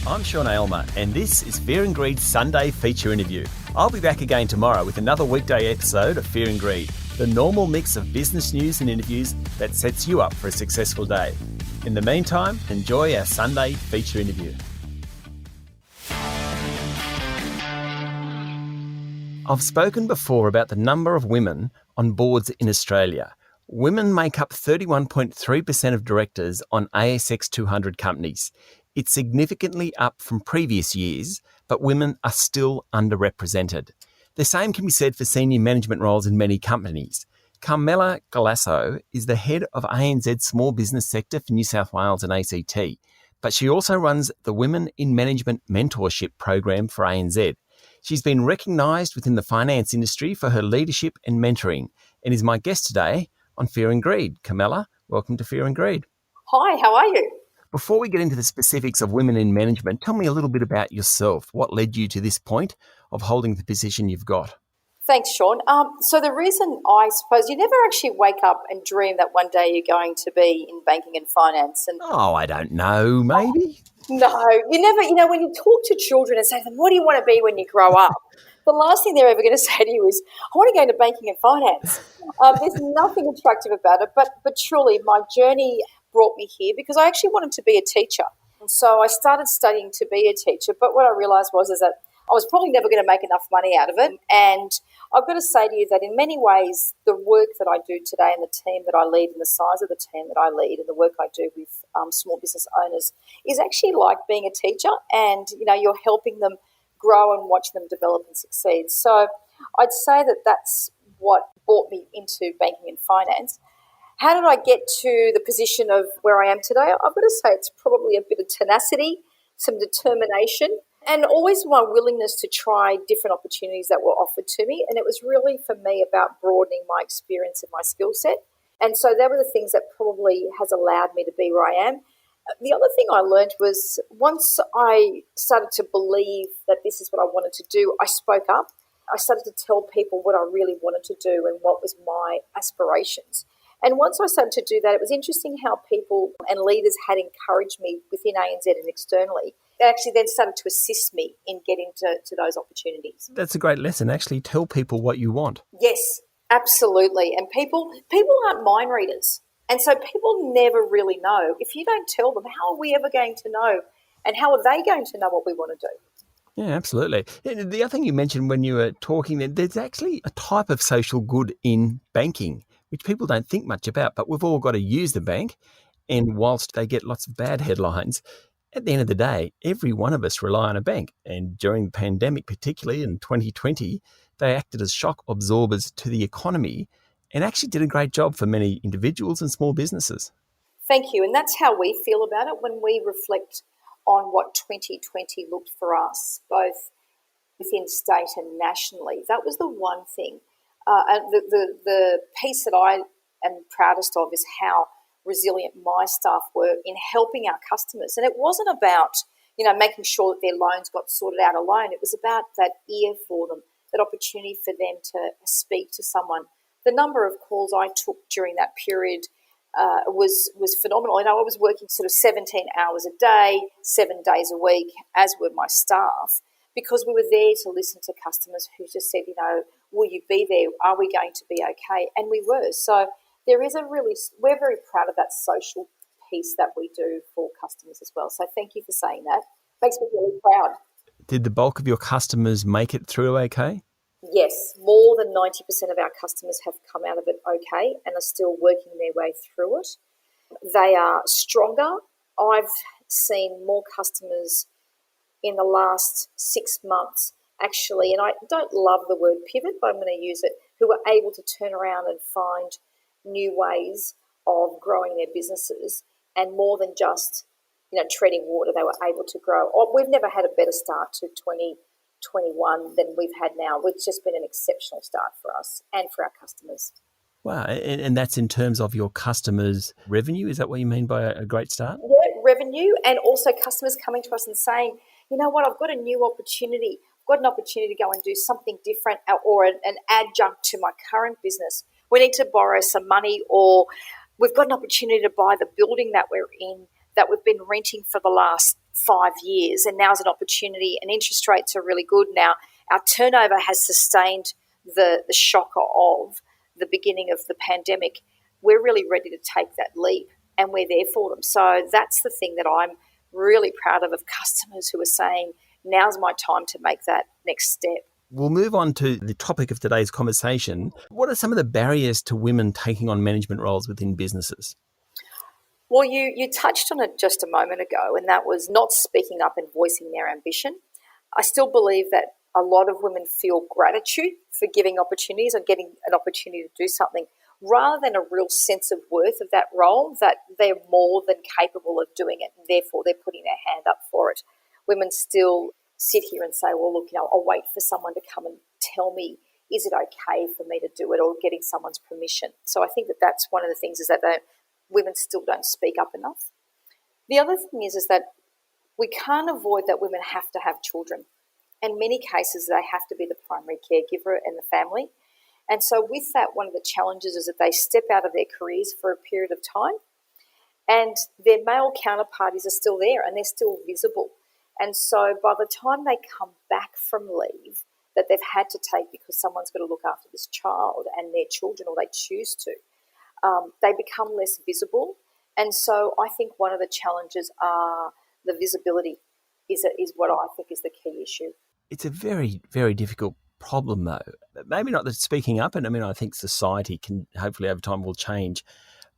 I'm Sean Aylmer, and this is Fear and Greed's Sunday feature interview. I'll be back again tomorrow with another weekday episode of Fear and Greed, the normal mix of business news and interviews that sets you up for a successful day. In the meantime, enjoy our Sunday feature interview. I've spoken before about the number of women on boards in Australia. Women make up 31.3% of directors on ASX 200 companies. It's significantly up from previous years, but women are still underrepresented. The same can be said for senior management roles in many companies. Carmella Galasso is the head of ANZ's small business sector for New South Wales and ACT, but she also runs the Women in Management Mentorship program for ANZ. She's been recognised within the finance industry for her leadership and mentoring and is my guest today on Fear and Greed. Carmella, welcome to Fear and Greed. Hi, how are you? Before we get into the specifics of women in management, tell me a little bit about yourself. What led you to this point of holding the position you've got? Thanks, Sean. So the reason, I suppose, you never actually wake up and dream that one day you're going to be in banking and finance. And I don't know, maybe. no, you never, when you talk to children and say to them, what do you want to be when you grow up? The last thing they're ever going to say to you is, I want to go into banking and finance. There's nothing attractive about it, but truly my journey brought me here because I actually wanted to be a teacher. And so I started studying to be a teacher, but what I realised was that I was probably never going to make enough money out of it. And I've got to say to you that in many ways, the work that I do today and the team that I lead and the size of the team that I lead and the work I do with small business owners is actually like being a teacher, and, you're helping them grow and watch them develop and succeed. So I'd say that that's what brought me into banking and finance. How did I get to the position of where I am today? I've got to say it's probably a bit of tenacity, some determination, and always my willingness to try different opportunities that were offered to me. And it was really, for me, about broadening my experience and my skill set. And so they were the things that probably has allowed me to be where I am. The other thing I learned was once I started to believe that this is what I wanted to do, I spoke up. I started to tell people what I really wanted to do and what was my aspirations. And once I started to do that, it was interesting how people and leaders had encouraged me within ANZ and externally. They actually then started to assist me in getting to those opportunities. That's a great lesson. Actually tell people what you want. Yes, absolutely. And people aren't mind readers. And so people never really know. If you don't tell them, how are we ever going to know? And how are they going to know what we want to do? Yeah, absolutely. The other thing you mentioned when you were talking, there's actually a type of social good in banking, which people don't think much about, but we've all got to use the bank. And whilst they get lots of bad headlines, at the end of the day, every one of us rely on a bank. And during the pandemic, particularly in 2020, they acted as shock absorbers to the economy and actually did a great job for many individuals and small businesses. Thank you. And that's how we feel about it when we reflect on what 2020 looked for us, both within state and nationally. That was the one thing. And the piece that I am proudest of is how resilient my staff were in helping our customers. And it wasn't about, making sure that their loans got sorted out alone. It was about that ear for them, that opportunity for them to speak to someone. The number of calls I took during that period was phenomenal. I was working sort of 17 hours a day, 7 days a week, as were my staff, because we were there to listen to customers who just said, will you be there? Are we going to be okay? And we were. So there is we're very proud of that social piece that we do for customers as well. So thank you for saying that. Makes me really proud. Did the bulk of your customers make it through okay? Yes, more than 90% of our customers have come out of it okay and are still working their way through it. They are stronger. I've seen more customers in the last 6 months, actually, and I don't love the word pivot, but I'm going to use it, who are able to turn around and find new ways of growing their businesses, and more than just, treading water, they were able to grow. We've never had a better start to 2021 than we've had now. It's just been an exceptional start for us and for our customers. Wow. And that's in terms of your customers' revenue? Is that what you mean by a great start? Yeah, revenue, and also customers coming to us and saying, you know what, I've got a new opportunity. I've got an opportunity to go and do something different or an adjunct to my current business. We need to borrow some money, or we've got an opportunity to buy the building that we're in that we've been renting for the last 5 years, and now's an opportunity, and interest rates are really good now. Our turnover has sustained the shock of the beginning of the pandemic. We're really ready to take that leap, and we're there for them. So that's the thing that I'm really proud of customers who are saying, now's my time to make that next step. We'll move on to the topic of today's conversation. What are some of the barriers to women taking on management roles within businesses? Well, you touched on it just a moment ago, and that was not speaking up and voicing their ambition. I still believe that a lot of women feel gratitude for giving opportunities or getting an opportunity to do something, rather than a real sense of worth of that role, that they're more than capable of doing it, and therefore they're putting their hand up for it. Women still sit here and say, well, look, I'll wait for someone to come and tell me, is it okay for me to do it, or getting someone's permission. So I think that that's one of the things, is that women still don't speak up enough. The other thing is that we can't avoid that women have to have children. In many cases, they have to be the primary caregiver in the family. And so with that, one of the challenges is that they step out of their careers for a period of time, and their male counterparties are still there and they're still visible. And so by the time they come back from leave that they've had to take because someone's got to look after this child and their children, or they choose to, they become less visible. And so I think one of the challenges are the visibility is what I think is the key issue. It's a very, very difficult problem, though. Maybe not the speaking up, and I think society can hopefully over time will change.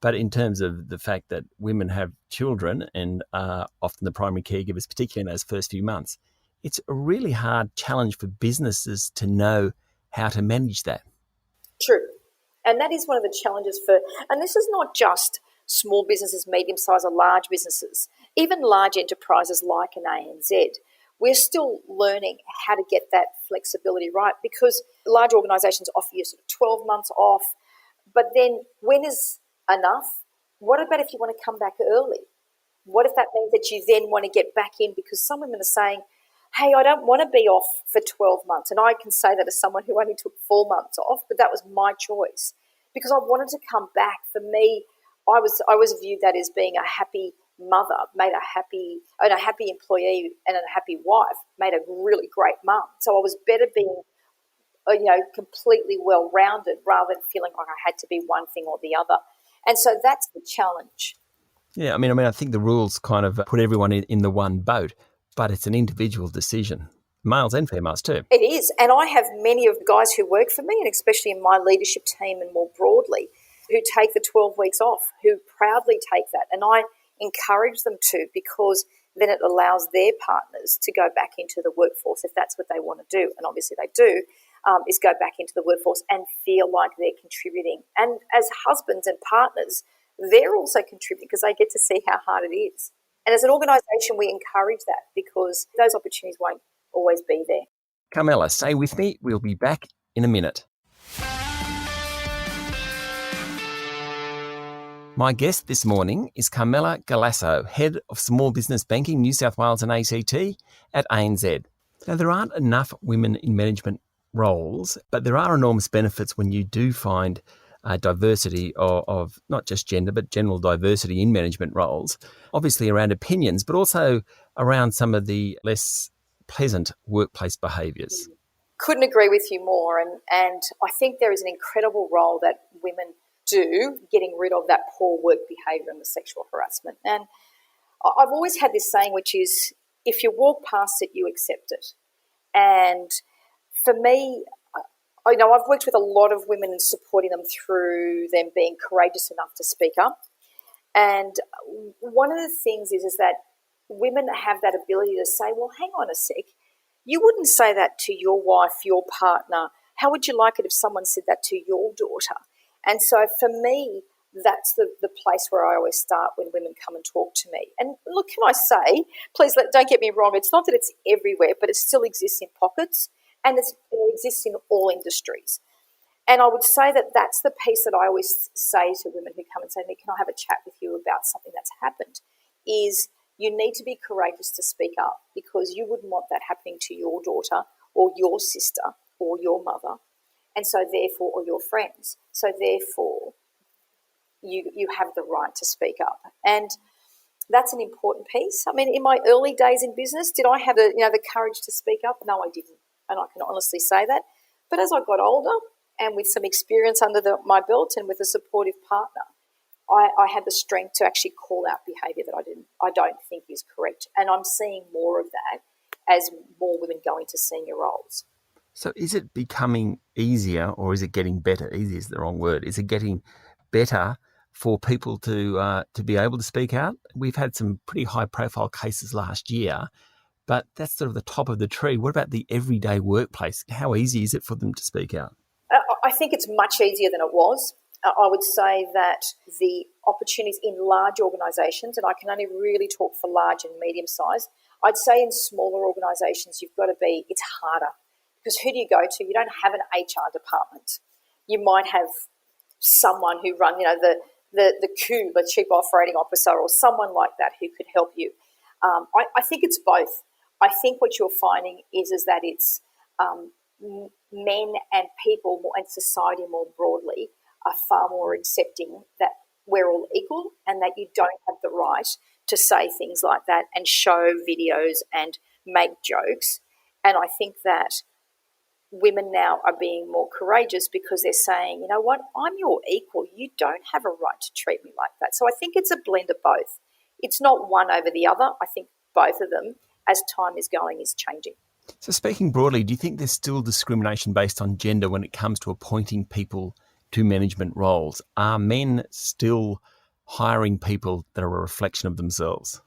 But in terms of the fact that women have children and are often the primary caregivers, particularly in those first few months, it's a really hard challenge for businesses to know how to manage that. True. And that is one of the challenges and this is not just small businesses, medium-sized or large businesses, even large enterprises like an ANZ. We're still learning how to get that flexibility right, because large organisations offer you sort of 12 months off. But then when is enough? What about if you want to come back early? What if that means that you then want to get back in? Because some women are saying, hey, I don't want to be off for 12 months. And I can say that as someone who only took 4 months off, but that was my choice because I wanted to come back. For me, I was viewed that as being a happy mother, made a happy employee, and a happy wife, made a really great mum. So I was better being, completely well-rounded rather than feeling like I had to be one thing or the other. And so that's the challenge. Yeah, I think the rules kind of put everyone in the one boat, but it's an individual decision, males and females too. It is, and I have many of the guys who work for me, and especially in my leadership team and more broadly, who take the 12 weeks off, who proudly take that. And I encourage them to, because then it allows their partners to go back into the workforce if that's what they want to do. And obviously they do, is go back into the workforce and feel like they're contributing. And as husbands and partners, they're also contributing because they get to see how hard it is. And as an organisation, we encourage that because those opportunities won't always be there. Carmella, stay with me. We'll be back in a minute. My guest this morning is Carmella Galasso, Head of Small Business Banking, New South Wales and ACT at ANZ. Now, there aren't enough women in management roles, but there are enormous benefits when you do find diversity of not just gender, but general diversity in management roles, obviously around opinions, but also around some of the less pleasant workplace behaviours. Couldn't agree with you more. And I think there is an incredible role that women do getting rid of that poor work behaviour and the sexual harassment. And I've always had this saying, which is, if you walk past it, you accept it. And for me, I've worked with a lot of women and supporting them through them being courageous enough to speak up. And one of the things is that women have that ability to say, well, hang on a sec, you wouldn't say that to your wife, your partner. How would you like it if someone said that to your daughter? And so for me, that's the place where I always start when women come and talk to me. And look, can I say, please don't get me wrong, it's not that it's everywhere, but it still exists in pockets, and it exists in all industries. And I would say that that's the piece that I always say to women who come and say to me, can I have a chat with you about something that's happened, is you need to be courageous to speak up, because you wouldn't want that happening to your daughter or your sister or your mother, and so therefore, or your friends. So therefore, you have the right to speak up. And That's an important piece. I mean, in my early days in business, did I have the courage to speak up? No, I didn't, and I can honestly say that. But as I got older and with some experience under my belt and with a supportive partner, I had the strength to actually call out behaviour that I don't think is correct, and I'm seeing more of that as more women go into senior roles. So is it becoming easier, or is it getting better? Easy is the wrong word. Is it getting better for people to be able to speak out? We've had some pretty high-profile cases last year, but that's sort of the top of the tree. What about the everyday workplace? How easy is it for them to speak out? I think it's much easier than it was. I would say that the opportunities in large organisations, and I can only really talk for large and medium size, I'd say in smaller organisations it's harder. Because who do you go to? You don't have an HR department. You might have someone who run, the Q, the Chief Operating Officer, or someone like that who could help you. I think it's both. I think what you're finding is that it's men and people and society more broadly are far more accepting that we're all equal and that you don't have the right to say things like that and show videos and make jokes. And I think that women now are being more courageous because they're saying, you know what, I'm your equal. You don't have a right to treat me like that. So I think it's a blend of both. It's not one over the other. I think both of them, as time is going, is changing. So speaking broadly, do you think there's still discrimination based on gender when it comes to appointing people to management roles? Are men still hiring people that are a reflection of themselves?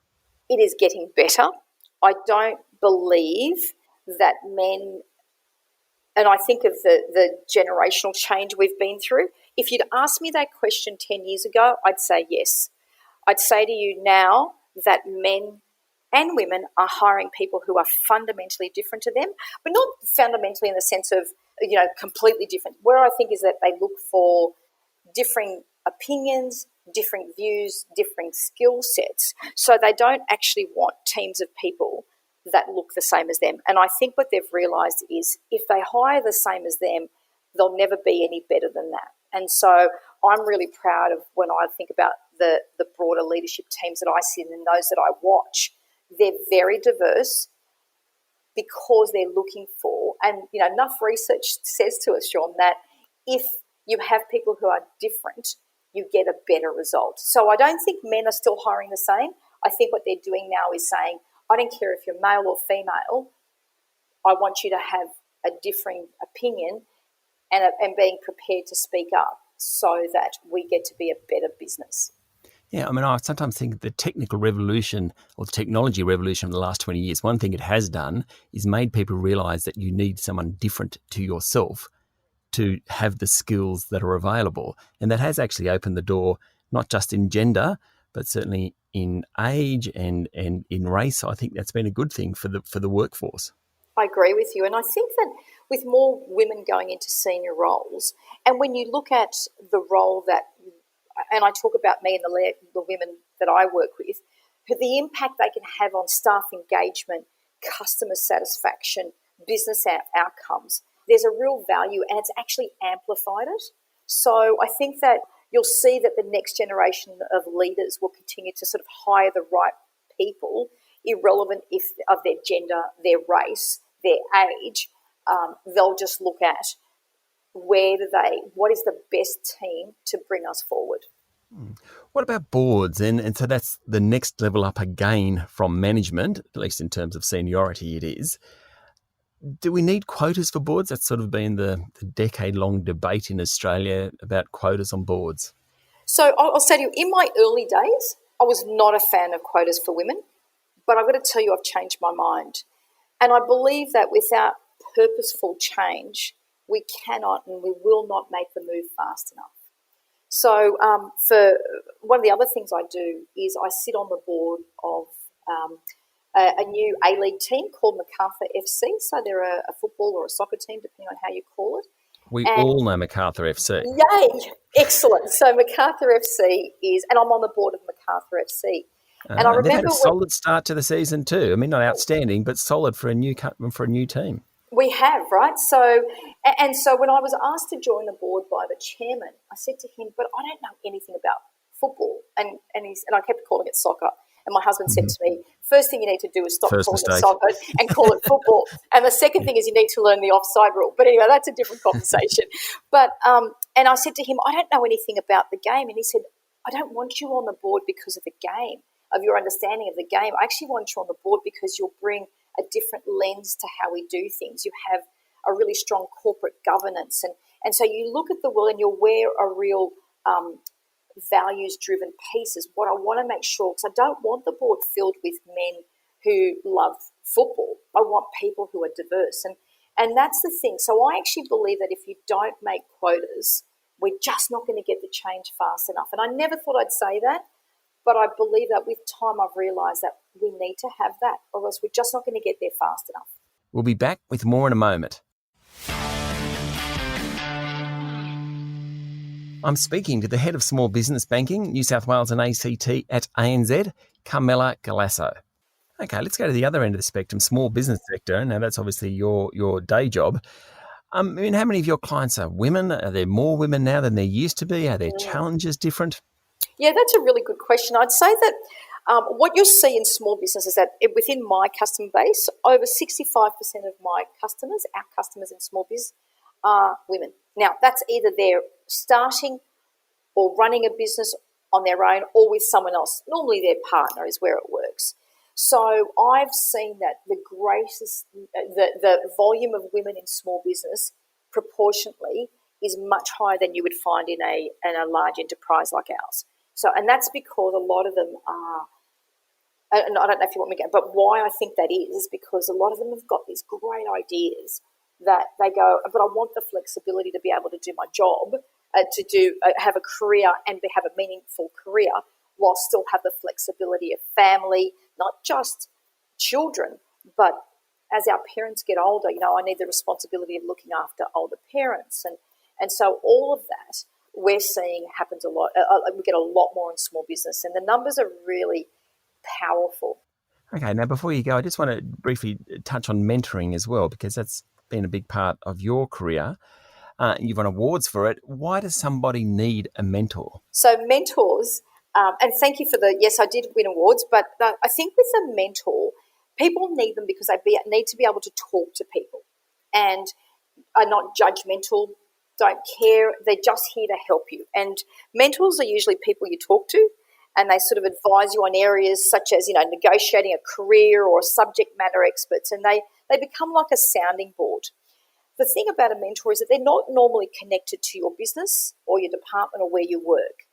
It is getting better. I don't believe that men, and I think of the generational change we've been through. If you'd asked me that question 10 years ago, I'd say yes. I'd say to you now that men and women are hiring people who are fundamentally different to them, but not fundamentally in the sense of, completely different. Where I think is that they look for differing opinions, different views, different skill sets. So they don't actually want teams of people that look the same as them. And I think what they've realised is if they hire the same as them, they'll never be any better than that. And so I'm really proud of when I think about the broader leadership teams that I sit in and those that I watch. They're very diverse because they're looking for, and enough research says to us, Sean, that if you have people who are different, you get a better result. So I don't think men are still hiring the same. I think what they're doing now is saying, I don't care if you're male or female, I want you to have a differing opinion and being prepared to speak up so that we get to be a better business. Yeah, I mean, I sometimes think the technical revolution or the technology revolution in the last 20 years, one thing it has done is made people realise that you need someone different to yourself to have the skills that are available. And that has actually opened the door, not just in gender, but certainly in age and in race. I think that's been a good thing for the workforce. I agree with you. And I think that with more women going into senior roles, and when you look at the role that, and I talk about me and the women that I work with, the impact they can have on staff engagement, customer satisfaction, business outcomes, there's a real value and it's actually amplified it. So I think that you'll see that the next generation of leaders will continue to sort of hire the right people, irrelevant of their gender, their race, their age. They'll just look at what is the best team to bring us forward. What about boards? And so that's the next level up again from management, at least in terms of seniority it is. Do we need quotas for boards? That's sort of been the decade-long debate in Australia about quotas on boards. So I'll say to you, in my early days, I was not a fan of quotas for women, but I've got to tell you I've changed my mind. And I believe that without purposeful change, we cannot and we will not make the move fast enough. So for one of the other things I do is I sit on the board of a new A-League team called MacArthur FC. So they're a football or a soccer team, depending on how you call it. We all know MacArthur FC. Yay! Excellent. So MacArthur FC is, and I'm on the board of MacArthur FC. And I remember they've had a solid start to the season too. I mean, not outstanding, but solid for a new team. We have, right? So when I was asked to join the board by the chairman, I said to him, but I don't know anything about football. And I kept calling it soccer. And my husband said to me, first thing you need to do is stop First calling it mistake. soccer and call it football. And the second thing is you need to learn the offside rule. But anyway, that's a different conversation. But and I said to him, I don't know anything about the game. And he said, I don't want you on the board because of the game, of your understanding of the game. I actually want you on the board because you'll bring a different lens to how we do things. You have a really strong corporate governance. And so you look at the world and you'll wear a real values-driven piece is what I want to make sure, because I don't want the board filled with men who love football. I want people who are diverse. And that's the thing. So I actually believe that if you don't make quotas, we're just not going to get the change fast enough. And I never thought I'd say that, but I believe that with time I've realised that we need to have that, or else we're just not going to get there fast enough. We'll be back with more in a moment. I'm speaking to the head of small business banking, New South Wales and ACT at ANZ, Carmella Galasso. Okay, let's go to the other end of the spectrum, small business sector. Now, that's obviously your day job. I mean, how many of your clients are women? Are there more women now than there used to be? Are their challenges different? Yeah, that's a really good question. I'd say that what you'll see in small business is that within my customer base, over 65% of my customers, our customers in small business, are women. Now, that's either they're starting or running a business on their own or with someone else. Normally their partner is where it works. So I've seen that the volume of women in small business proportionately is much higher than you would find in a large enterprise like ours. So, and that's because a lot of them are, and I don't know if you want me to go, but why I think that is because a lot of them have got these great ideas that they go, but I want the flexibility to be able to do my job, have a career and have a meaningful career while still have the flexibility of family, not just children, but as our parents get older, I need the responsibility of looking after older parents. And so all of that we're seeing happens a lot. We get a lot more in small business, and the numbers are really powerful. Okay, now before you go, I just want to briefly touch on mentoring as well, because that's been a big part of your career. You've won awards for it. Why does somebody need a mentor? So mentors, and thank you for yes, I did win awards, but I think with a mentor, people need them because they need to be able to talk to people and are not judgmental, don't care. They're just here to help you. And mentors are usually people you talk to, and they sort of advise you on areas such as, negotiating a career or subject matter experts, and they become like a sounding board. The thing about a mentor is that they're not normally connected to your business or your department or where you work.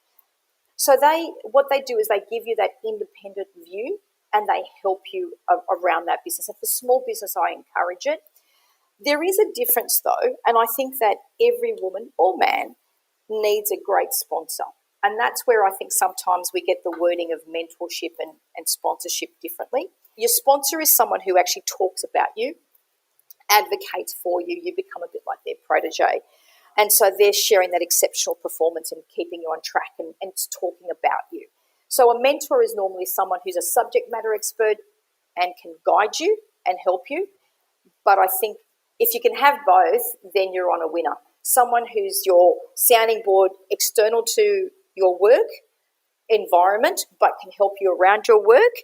So what they do is they give you that independent view and they help you around that business. And for small business, I encourage it. There is a difference though, and I think that every woman or man needs a great sponsor. And that's where I think sometimes we get the wording of mentorship and sponsorship differently. Your sponsor is someone who actually talks about you, advocates for you. You become a bit like their protege. And so they're sharing that exceptional performance and keeping you on track and talking about you. So a mentor is normally someone who's a subject matter expert and can guide you and help you. But I think if you can have both, then you're on a winner. Someone who's your sounding board external to your work environment but can help you around your work,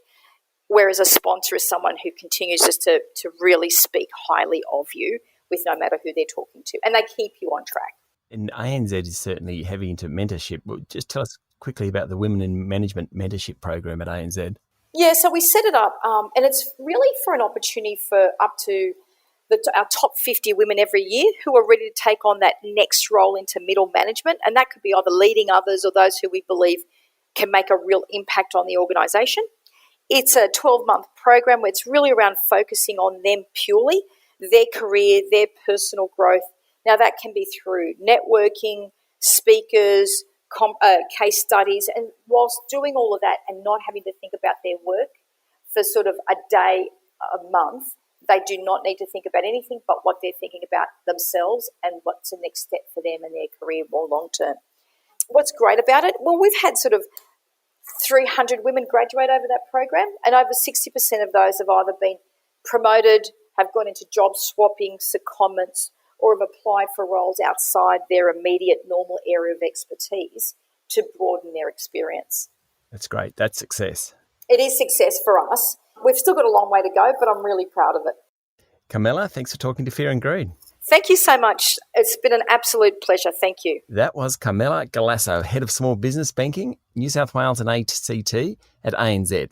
whereas a sponsor is someone who continues just to really speak highly of you with no matter who they're talking to, and they keep you on track. And ANZ is certainly heavy into mentorship. Just tell us quickly about the Women in Management Mentorship Program at ANZ. Yeah, so we set it up, and it's really for an opportunity for up to our top 50 women every year who are ready to take on that next role into middle management, and that could be either leading others or those who we believe can make a real impact on the organisation. It's a 12-month program where it's really around focusing on them purely, their career, their personal growth. Now, that can be through networking, speakers, case studies, and whilst doing all of that and not having to think about their work for sort of a day, a month, they do not need to think about anything but what they're thinking about themselves and what's the next step for them in their career more long term. What's great about it? Well, we've had sort of 300 women graduate over that program, and over 60% of those have either been promoted, have gone into job swapping, secondments, or have applied for roles outside their immediate normal area of expertise to broaden their experience. That's great. That's success. It is success for us. We've still got a long way to go, but I'm really proud of it. Carmella, thanks for talking to Fear and Greed. Thank you so much. It's been an absolute pleasure. Thank you. That was Carmella Galasso, Head of Small Business Banking, New South Wales and ACT at ANZ.